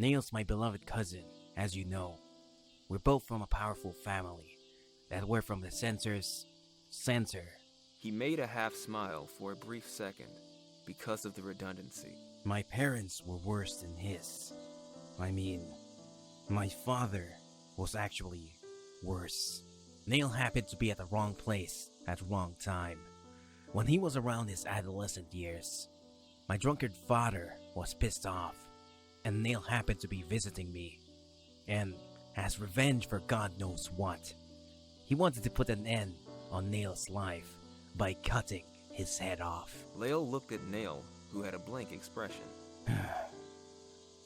Nael's my beloved cousin, as you know. We're both from a powerful family. That we're from the censor. He made a half smile for a brief second, because of the redundancy. My parents were worse than his. I mean, my father was actually worse. Nael happened to be at the wrong place at the wrong time. When he was around his adolescent years, my drunkard father was pissed off, and Nael happened to be visiting me. And as revenge for God knows what, he wanted to put an end on Nael's life by cutting his head off. Lael looked at Nael, who had a blank expression.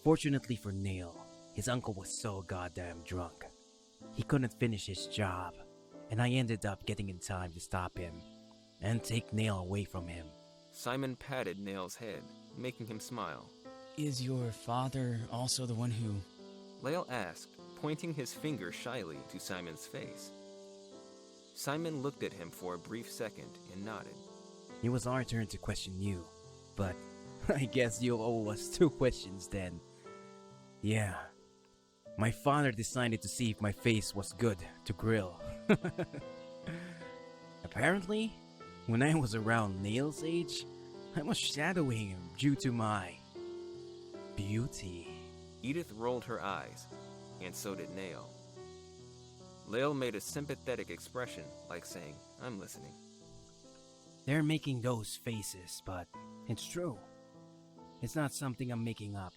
Fortunately for Nael, his uncle was so goddamn drunk. He couldn't finish his job, and I ended up getting in time to stop him and take Nael away from him. Simon patted Nael's head, making him smile. Is your father also the one who... Lael asked, pointing his finger shyly to Simon's face. Simon looked at him for a brief second and nodded. It was our turn to question you, but I guess you'll owe us 2 questions then. Yeah, my father decided to see if my face was good to grill. Apparently, when I was around Nael's age, I was shadowing him due to my beauty. Edath rolled her eyes, and so did Nael. Lael made a sympathetic expression, like saying, I'm listening. They're making those faces, but it's true. It's not something I'm making up.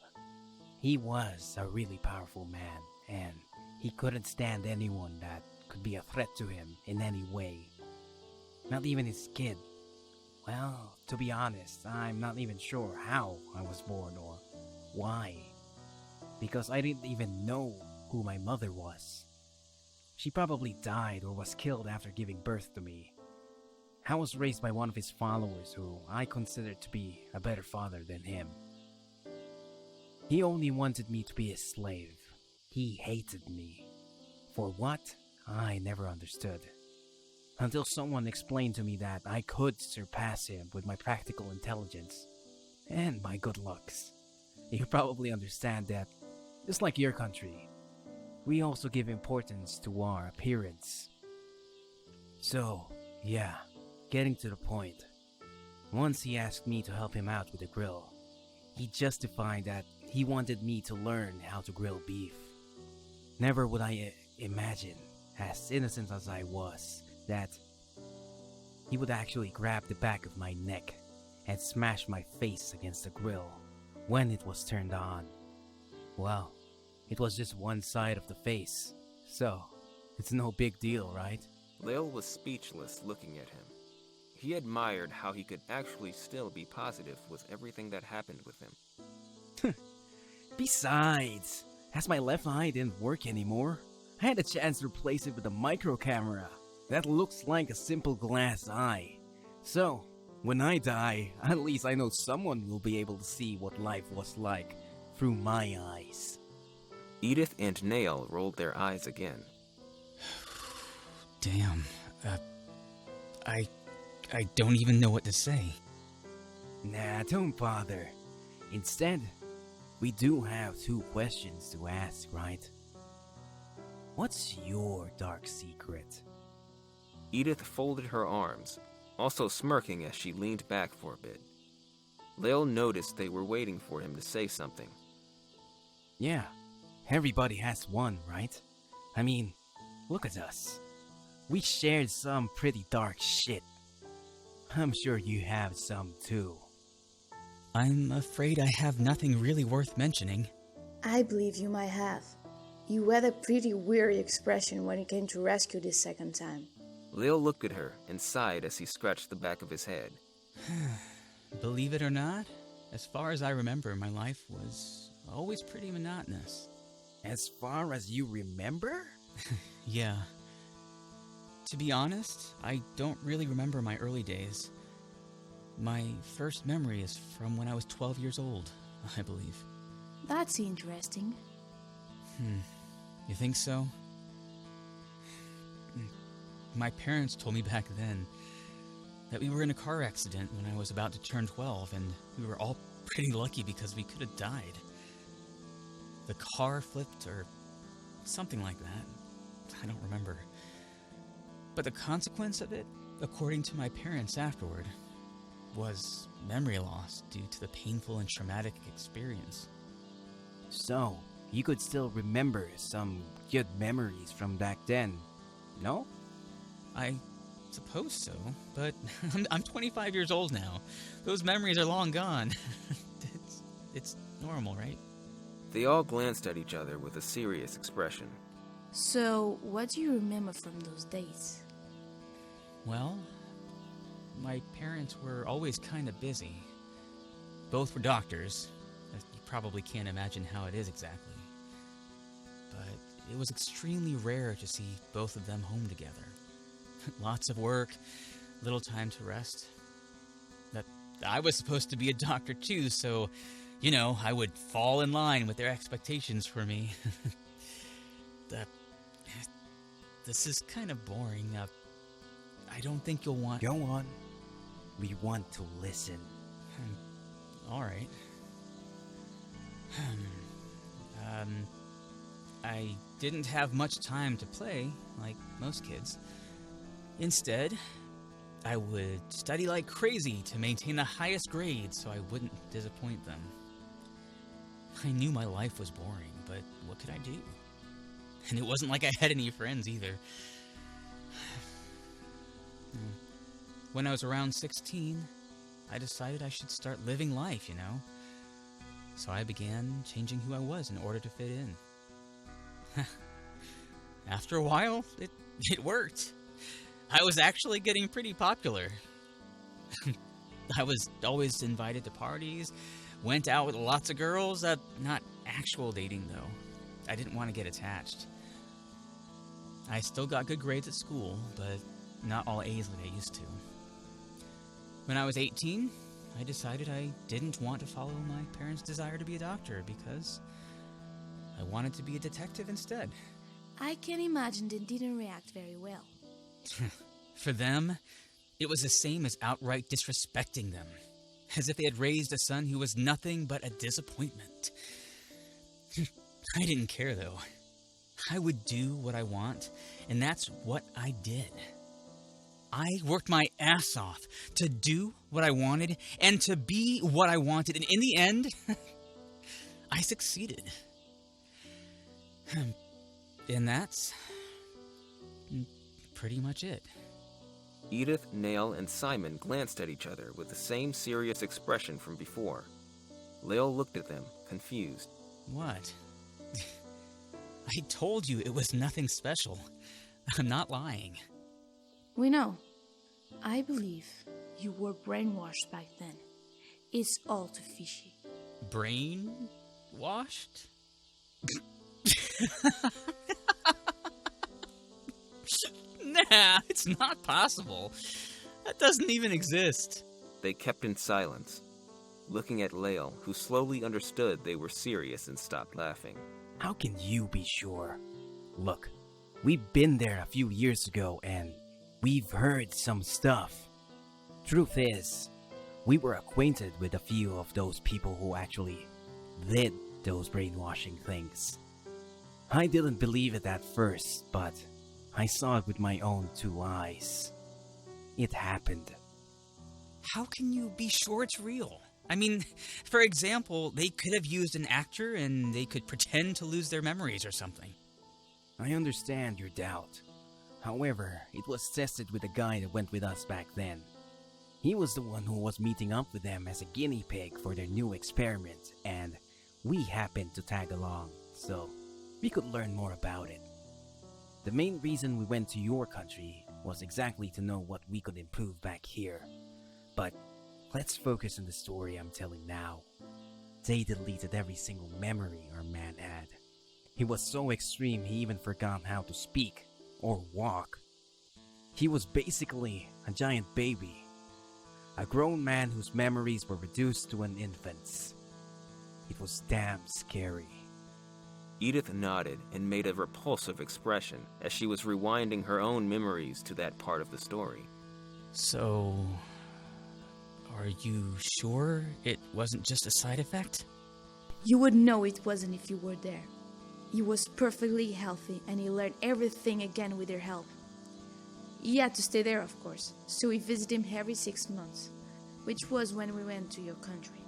He was a really powerful man, and he couldn't stand anyone that could be a threat to him in any way. Not even his kid. Well, to be honest, I'm not even sure how I was born or why. Because I didn't even know who my mother was. She probably died or was killed after giving birth to me. I was raised by one of his followers who I considered to be a better father than him. He only wanted me to be his slave. He hated me. For what? I never understood. Until someone explained to me that I could surpass him with my practical intelligence and my good looks. You probably understand that, just like your country, we also give importance to our appearance. So, yeah, getting to the point. Once he asked me to help him out with the grill. He justified that he wanted me to learn how to grill beef. Never would I imagine, as innocent as I was, that he would actually grab the back of my neck and smash my face against the grill when it was turned on. Well, it was just one side of the face, so it's no big deal, right? Lael was speechless looking at him. He admired how he could actually still be positive with everything that happened with him. Besides, as my left eye didn't work anymore, I had a chance to replace it with a micro camera that looks like a simple glass eye. So, when I die, at least I know someone will be able to see what life was like through my eyes. Edath and Nael rolled their eyes again. Damn, I don't even know what to say. Nah, don't bother. Instead, we do have 2 questions to ask, right? What's your dark secret? Edath folded her arms, also smirking as she leaned back for a bit. Lael noticed they were waiting for him to say something. Yeah, everybody has one, right? I mean, look at us. We shared some pretty dark shit. I'm sure you have some too. I'm afraid I have nothing really worth mentioning. I believe you might have. You had a pretty weary expression when you came to rescue this second time. Lael looked at her and sighed as he scratched the back of his head. Believe it or not, as far as I remember, my life was always pretty monotonous. As far as you remember? Yeah. To be honest, I don't really remember my early days. My first memory is from when I was 12 years old, I believe. That's interesting. You think so? My parents told me back then that we were in a car accident when I was about to turn 12, and we were all pretty lucky because we could have died. the car flipped or something like that. I don't remember. But the consequence of it, according to my parents afterward, was memory loss due to the painful and traumatic experience. So, you could still remember some good memories from back then, no? I suppose so, but I'm 25 years old now. Those memories are long gone. It's normal, right? They all glanced at each other with a serious expression. So, what do you remember from those days? Well, my parents were always kind of busy. Both were doctors. You probably can't imagine how it is exactly. But it was extremely rare to see both of them home together. Lots of work, little time to rest. That I was supposed to be a doctor too, so, you know, I would fall in line with their expectations for me. This is kind of boring. I don't think you'll want... Go on. We want to listen. All right. I didn't have much time to play, like most kids. Instead, I would study like crazy to maintain the highest grades so I wouldn't disappoint them. I knew my life was boring, but what could I do? And it wasn't like I had any friends either. When I was around 16, I decided I should start living life, you know? So I began changing who I was in order to fit in. After a while, it worked. I was actually getting pretty popular. I was always invited to parties, went out with lots of girls, not actual dating though. I didn't want to get attached. I still got good grades at school, but not all A's like I used to. When I was 18, I decided I didn't want to follow my parents' desire to be a doctor because I wanted to be a detective instead. I can imagine they didn't react very well. For them, it was the same as outright disrespecting them, as if they had raised a son who was nothing but a disappointment. I didn't care, though. I would do what I want, and that's what I did. I worked my ass off to do what I wanted and to be what I wanted, and in the end, I succeeded. And that's pretty much it. Edath, Nael, and Simon glanced at each other with the same serious expression from before. Lael looked at them, confused. What? I told you it was nothing special. I'm not lying. We know. I believe you were brainwashed back then. It's all too fishy. Brainwashed? Nah, it's not possible. That doesn't even exist. They kept in silence, looking at Lael, who slowly understood they were serious and stopped laughing. How can you be sure? Look, we've been there a few years ago and we've heard some stuff. Truth is, we were acquainted with a few of those people who actually did those brainwashing things. I didn't believe it at first, but I saw it with my own 2 eyes. It happened. How can you be sure it's real? I mean, for example, they could have used an actor and they could pretend to lose their memories or something. I understand your doubt. However, it was tested with the guy that went with us back then. He was the one who was meeting up with them as a guinea pig for their new experiment, and we happened to tag along, so we could learn more about it. The main reason we went to your country was exactly to know what we could improve back here. But let's focus on the story I'm telling now. They deleted every single memory our man had. He was so extreme he even forgot how to speak or walk. He was basically a giant baby. A grown man whose memories were reduced to an infant's. It was damn scary. Edath nodded and made a repulsive expression as she was rewinding her own memories to that part of the story. So, are you sure it wasn't just a side effect? You would know it wasn't if you were there. He was perfectly healthy and he learned everything again with your help. He had to stay there, of course, so we visited him every 6 months, which was when we went to your country.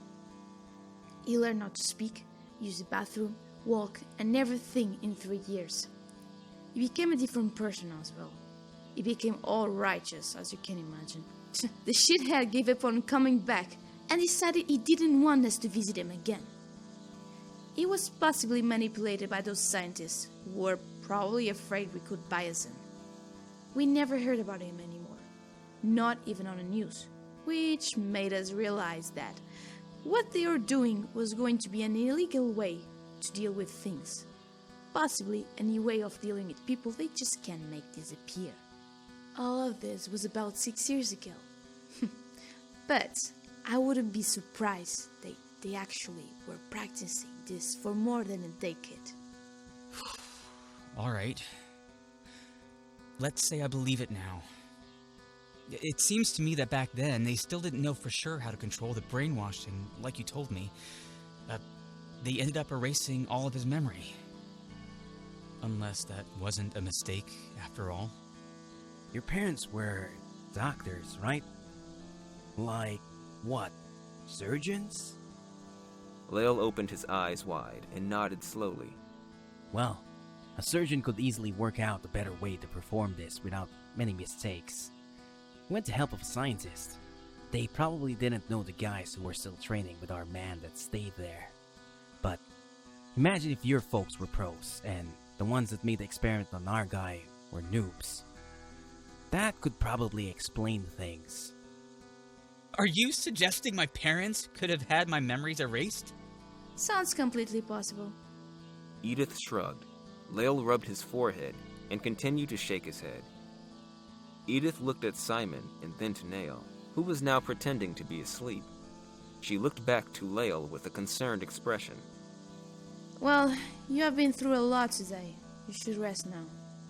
He learned how to speak, use the bathroom, walk, and everything in 3 years. He became a different person as well. He became all righteous, as you can imagine. The shithead gave up on coming back and decided he didn't want us to visit him again. He was possibly manipulated by those scientists who were probably afraid we could bias him. We never heard about him anymore, not even on the news, which made us realize that what they were doing was going to be an illegal way to deal with things. Possibly a new way of dealing with people they just can't make disappear. All of this was about 6 years ago. But I wouldn't be surprised they actually were practicing this for more than a decade. All right. Let's say I believe it now. It seems to me that back then, they still didn't know for sure how to control the brainwashing, like you told me. They ended up erasing all of his memory. Unless that wasn't a mistake, after all. Your parents were doctors, right? Like, what? Surgeons? Lael opened his eyes wide and nodded slowly. Well, a surgeon could easily work out a better way to perform this without many mistakes. He went to help of a scientist. They probably didn't know the guys who were still training with our man that stayed there. But imagine if your folks were pros and the ones that made the experiment on our guy were noobs. That could probably explain things. Are you suggesting my parents could have had my memories erased? Sounds completely possible. Edath shrugged. Lael rubbed his forehead and continued to shake his head. Edath looked at Simon and then to Nael, who was now pretending to be asleep. She looked back to Lael with a concerned expression. Well, you have been through a lot today. You should rest now.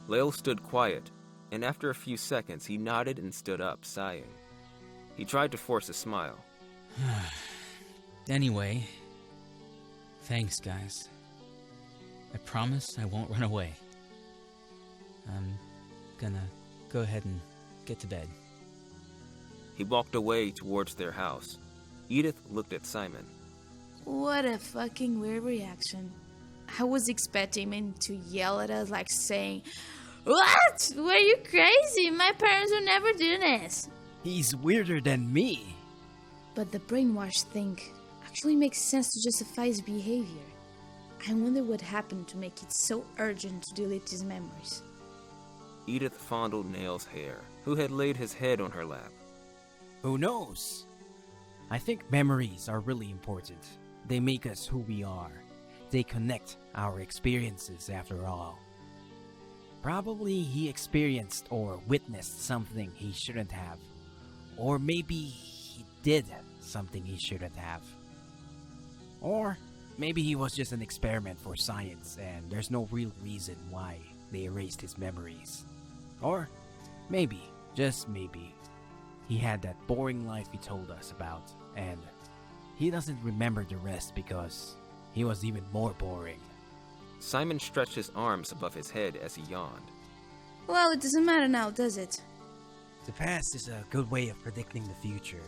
Lael stood quiet, and after a few seconds he nodded and stood up, sighing. He tried to force a smile. Anyway, thanks, guys. I promise I won't run away. I'm gonna go ahead and get to bed. He walked away towards their house. Edath looked at Simon. What a fucking weird reaction. I was expecting him to yell at us like saying, "What? Were you crazy? My parents would never do this." He's weirder than me. But the brainwash thing actually makes sense to justify his behavior. I wonder what happened to make it so urgent to delete his memories. Edath fondled Nael's hair, who had laid his head on her lap. Who knows? I think memories are really important. They make us who we are. They connect our experiences after all. Probably he experienced or witnessed something he shouldn't have. Or maybe he did something he shouldn't have. Or maybe he was just an experiment for science and there's no real reason why they erased his memories. Or maybe, just maybe, he had that boring life he told us about and he doesn't remember the rest because he was even more boring. Simon stretched his arms above his head as he yawned. Well, it doesn't matter now, does it? The past is a good way of predicting the future.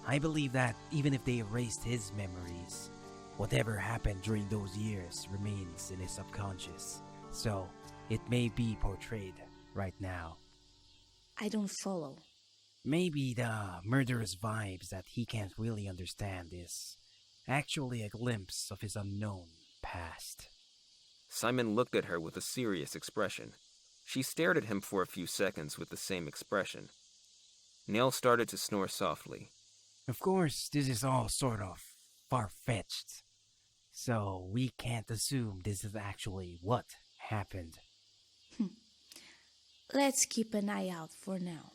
I believe that even if they erased his memories, whatever happened during those years remains in his subconscious. So, it may be portrayed right now. I don't follow. Maybe the murderous vibes that he can't really understand is actually a glimpse of his unknown past. Simon looked at her with a serious expression. She stared at him for a few seconds with the same expression. Nael started to snore softly. Of course, this is all sort of far-fetched. So we can't assume this is actually what happened. Let's keep an eye out for now.